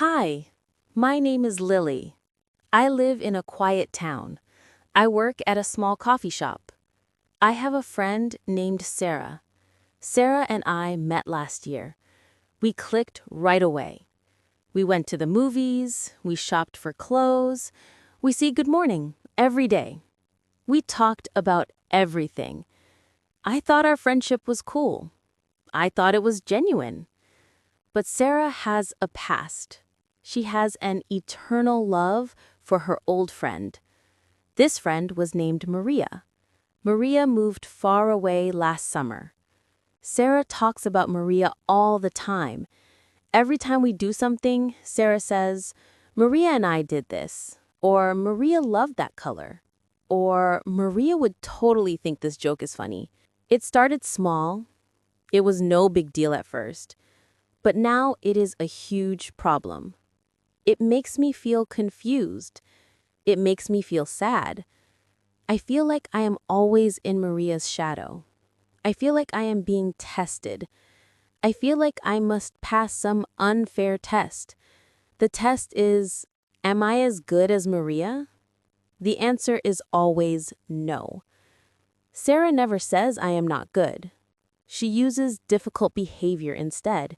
Hi, my name is Lily. I live in a quiet town. I work at a small coffee shop. I have a friend named Sarah. Sarah and I met last year. We clicked right away. We went to the movies, we shopped for clothes, we say good morning every day. We talked about everything. I thought our friendship was cool. I thought it was genuine. But Sarah has a past. She has an eternal love for her old friend. This friend was named Maria. Maria moved far away last summer. Sarah talks about Maria all the time. Every time we do something, Sarah says, "Maria and I did this," or "Maria loved that color," or "Maria would totally think this joke is funny." It started small. It was no big deal at first. But now it is a huge problem. It makes me feel confused. It makes me feel sad. I feel like I am always in Maria's shadow. I feel like I am being tested. I feel like I must pass some unfair test. The test is, am I as good as Maria? The answer is always no. Sarah never says I am not good. She uses difficult behavior instead.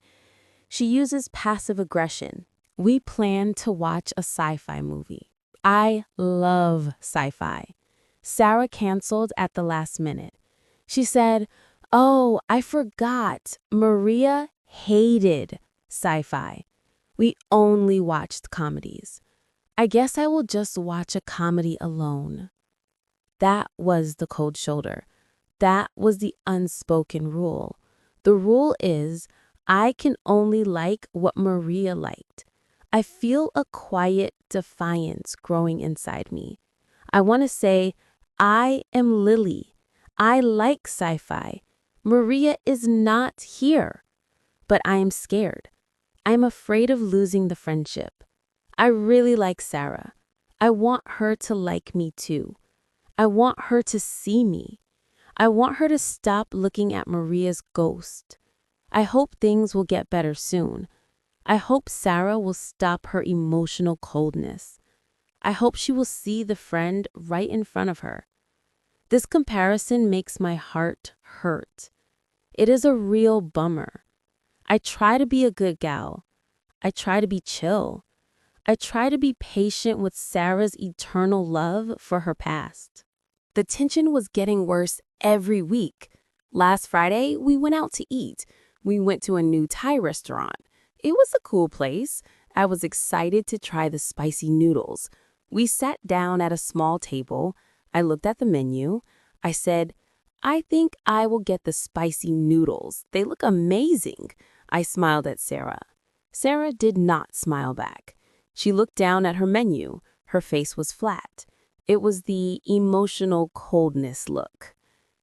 She uses passive aggression. We plan to watch a sci-fi movie. I love sci-fi. Sarah canceled at the last minute. She said, "Oh, I forgot. Maria hated sci-fi. We only watched comedies. I guess I will just watch a comedy alone." That was the cold shoulder. That was the unspoken rule. The rule is, I can only like what Maria liked. I feel a quiet defiance growing inside me. I want to say, I am Lily. I like sci-fi. Maria is not here. But I am scared. I am afraid of losing the friendship. I really like Sarah. I want her to like me too. I want her to see me. I want her to stop looking at Maria's ghost. I hope things will get better soon. I hope Sarah will stop her emotional coldness. I hope she will see the friend right in front of her. This comparison makes my heart hurt. It is a real bummer. I try to be a good gal. I try to be chill. I try to be patient with Sarah's eternal love for her past. The tension was getting worse every week. Last Friday, we went out to eat. We went to a new Thai restaurant. It was a cool place. I was excited to try the spicy noodles. We sat down at a small table. I looked at the menu. I said, "I think I will get the spicy noodles. They look amazing." I smiled at Sarah. Sarah did not smile back. She looked down at her menu. Her face was flat. It was the emotional coldness look.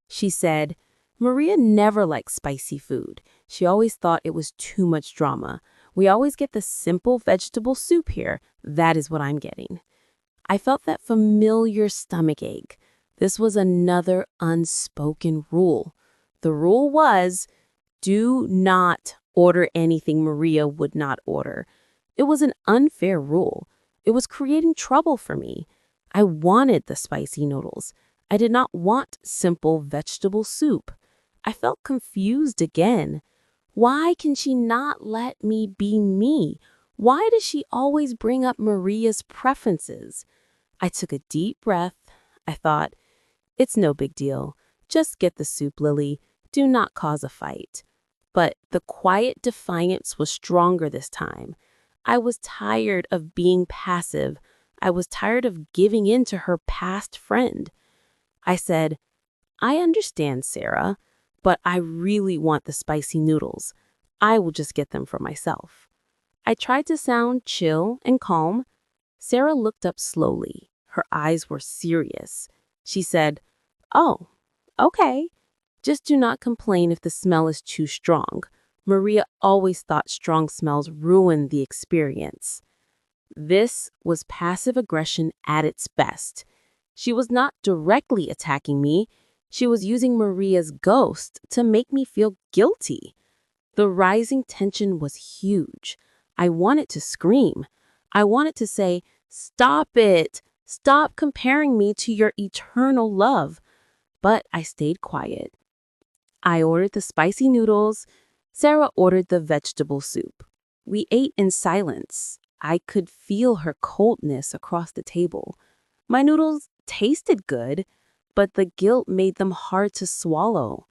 She said, "Maria never liked spicy food. She always thought it was too much drama. We always get the simple vegetable soup here. That is what I'm getting." I felt that familiar stomach ache. This was another unspoken rule. The rule was, do not order anything Maria would not order. It was an unfair rule. It was creating trouble for me. I wanted the spicy noodles. I did not want simple vegetable soup. I felt confused again. Why can she not let me be me? Why does she always bring up Maria's preferences? I took a deep breath. I thought, it's no big deal. Just get the soup, Lily. Do not cause a fight. But the quiet defiance was stronger this time. I was tired of being passive. I was tired of giving in to her past friend. I said, "I understand, Sarah, but I really want the spicy noodles. I will just get them for myself." I tried to sound chill and calm. Sarah looked up slowly. Her eyes were serious. She said, "Oh, okay. Just do not complain if the smell is too strong. Maria always thought strong smells ruined the experience." This was passive aggression at its best. She was not directly attacking me. She was using Maria's ghost to make me feel guilty. The rising tension was huge. I wanted to scream. I wanted to say, "Stop it! Stop comparing me to your eternal love." But I stayed quiet. I ordered the spicy noodles. Sarah ordered the vegetable soup. We ate in silence. I could feel her coldness across the table. My noodles tasted good, but the guilt made them hard to swallow.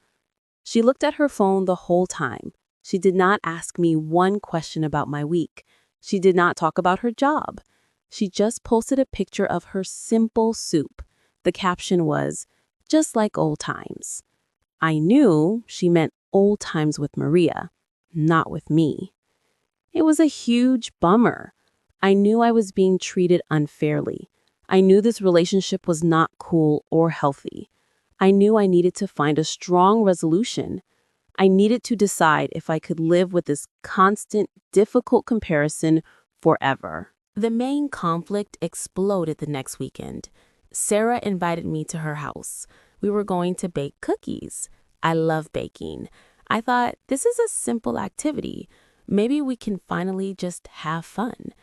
She looked at her phone the whole time. She did not ask me one question about my week. She did not talk about her job. She just posted a picture of her simple soup. The caption was, "Just like old times." I knew she meant old times with Maria, not with me. It was a huge bummer. I knew I was being treated unfairly. I knew this relationship was not cool or healthy. I knew I needed to find a strong resolution. I needed to decide if I could live with this constant, difficult comparison forever. The main conflict exploded the next weekend. Sarah invited me to her house. We were going to bake cookies. I love baking. I thought, this is a simple activity. Maybe we can finally just have fun.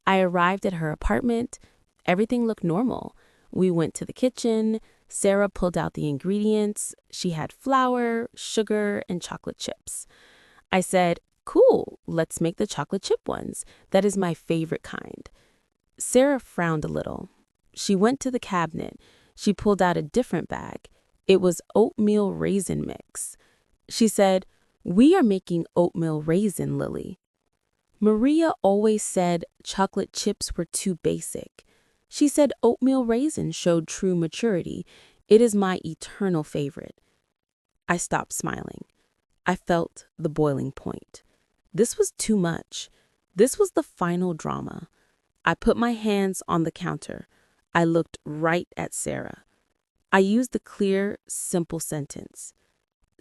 I arrived at her apartment. Everything looked normal. We went to the kitchen. Sarah pulled out the ingredients. She had flour, sugar, and chocolate chips. I said, "Cool, let's make the chocolate chip ones. That is my favorite kind." Sarah frowned a little. She went to the cabinet. She pulled out a different bag. It was oatmeal raisin mix. She said, "We are making oatmeal raisin, Lily." Maria always said chocolate chips were too basic. She said oatmeal raisin showed true maturity. It is my eternal favorite. I stopped smiling. I felt the boiling point. This was too much. This was the final drama. I put my hands on the counter. I looked right at Sarah. I used the clear, simple sentence.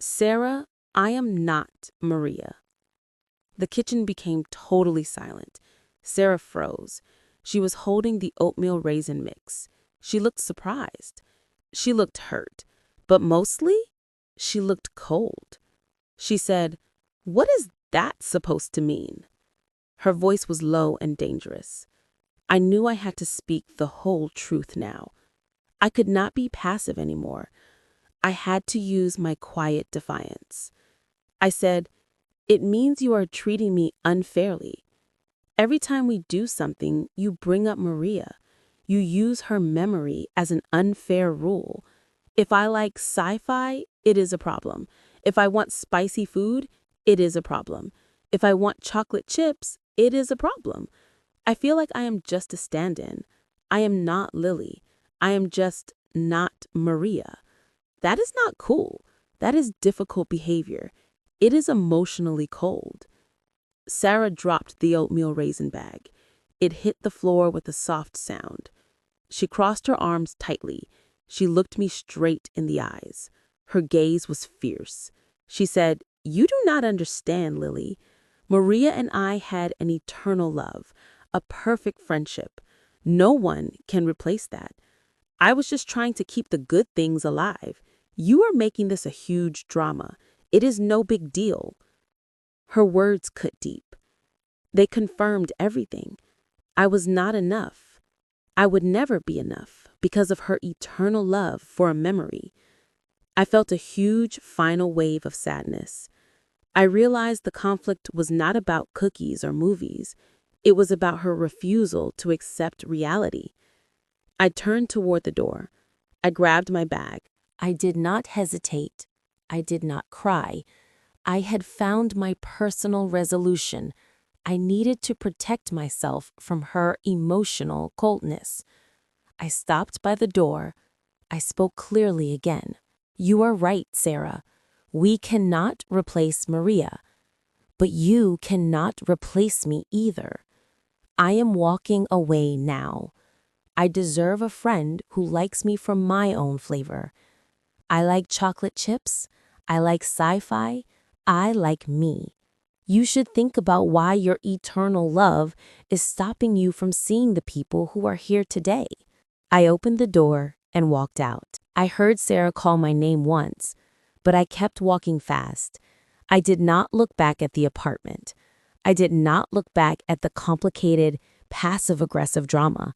"Sarah, I am not Maria." The kitchen became totally silent. Sarah froze. She was holding the oatmeal raisin mix. She looked surprised. She looked hurt. But mostly, she looked cold. She said, "What is that supposed to mean?" Her voice was low and dangerous. I knew I had to speak the whole truth now. I could not be passive anymore. I had to use my quiet defiance. I said, "It means you are treating me unfairly. Every time we do something, you bring up Maria. You use her memory as an unfair rule. If I like sci-fi, it is a problem. If I want spicy food, it is a problem. If I want chocolate chips, it is a problem. I feel like I am just a stand-in. I am not Lily. I am just not Maria. That is not cool. That is difficult behavior. It is emotionally cold." Sarah dropped the oatmeal raisin bag. It hit the floor with a soft sound. She crossed her arms tightly. She looked me straight in the eyes. Her gaze was fierce. She said, "You do not understand, Lily. Maria and I had an eternal love, a perfect friendship. No one can replace that. I was just trying to keep the good things alive. You are making this a huge drama. It is no big deal." Her words cut deep. They confirmed everything. I was not enough. I would never be enough because of her eternal love for a memory. I felt a huge final wave of sadness. I realized the conflict was not about cookies or movies. It was about her refusal to accept reality. I turned toward the door. I grabbed my bag. I did not hesitate. I did not cry. I had found my personal resolution. I needed to protect myself from her emotional coldness. I stopped by the door. I spoke clearly again. "You are right, Sarah. We cannot replace Maria. But you cannot replace me either. I am walking away now. I deserve a friend who likes me for my own flavor. I like chocolate chips. I like sci-fi. I like me. You should think about why your eternal love is stopping you from seeing the people who are here today." I opened the door and walked out. I heard Sarah call my name once, but I kept walking fast. I did not look back at the apartment. I did not look back at the complicated, passive-aggressive drama.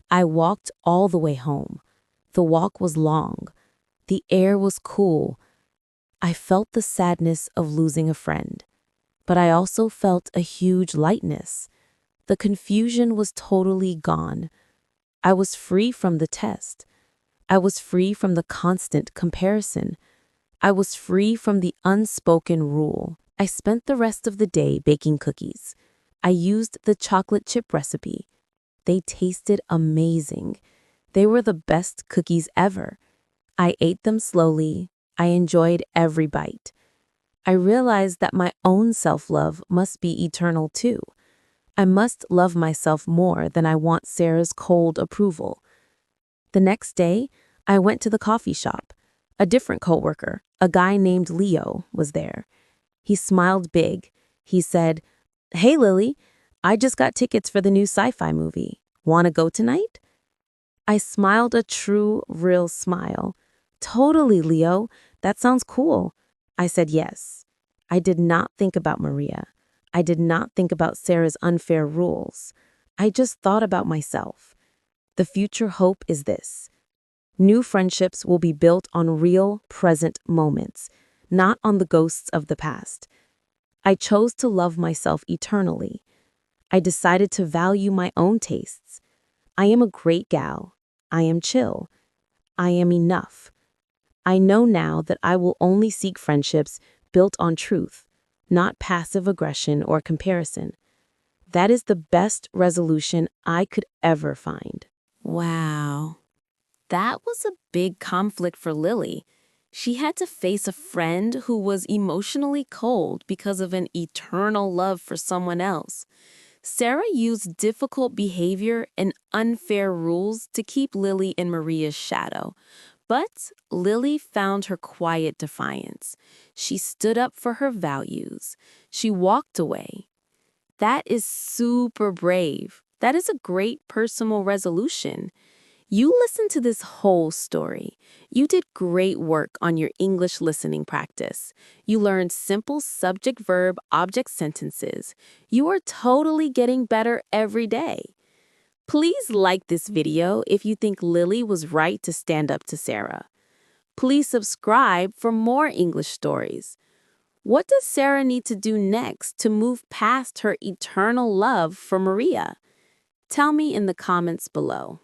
I walked all the way home. The walk was long. The air was cool. I felt the sadness of losing a friend, but I also felt a huge lightness. The confusion was totally gone. I was free from the test. I was free from the constant comparison. I was free from the unspoken rule. I spent the rest of the day baking cookies. I used the chocolate chip recipe. They tasted amazing. They were the best cookies ever. I ate them slowly. I enjoyed every bite. I realized that my own self-love must be eternal too. I must love myself more than I want Sarah's cold approval. The next day, I went to the coffee shop. A different coworker, a guy named Leo, was there. He smiled big. He said, "Hey, Lily, I just got tickets for the new sci-fi movie. Want to go tonight?" I smiled a true, real smile. "Totally, Leo. That sounds cool." I said yes. I did not think about Maria. I did not think about Sarah's unfair rules. I just thought about myself. The future hope is this. New friendships will be built on real, present moments, not on the ghosts of the past. I chose to love myself eternally. I decided to value my own tastes. I am a great gal. I am chill. I am enough. I know now that I will only seek friendships built on truth, not passive aggression or comparison. That is the best resolution I could ever find. Wow. That was a big conflict for Lily. She had to face a friend who was emotionally cold because of an eternal love for someone else. Sarah used difficult behavior and unfair rules to keep Lily in Maria's shadow. But Lily found her quiet defiance. She stood up for her values. She walked away. That is super brave. That is a great personal resolution. You listened to this whole story. You did great work on your English listening practice. You learned simple subject-verb-object sentences. You are totally getting better every day. Please like this video if you think Lily was right to stand up to Sarah. Please subscribe for more English stories. What does Sarah need to do next to move past her eternal love for Maria? Tell me in the comments below.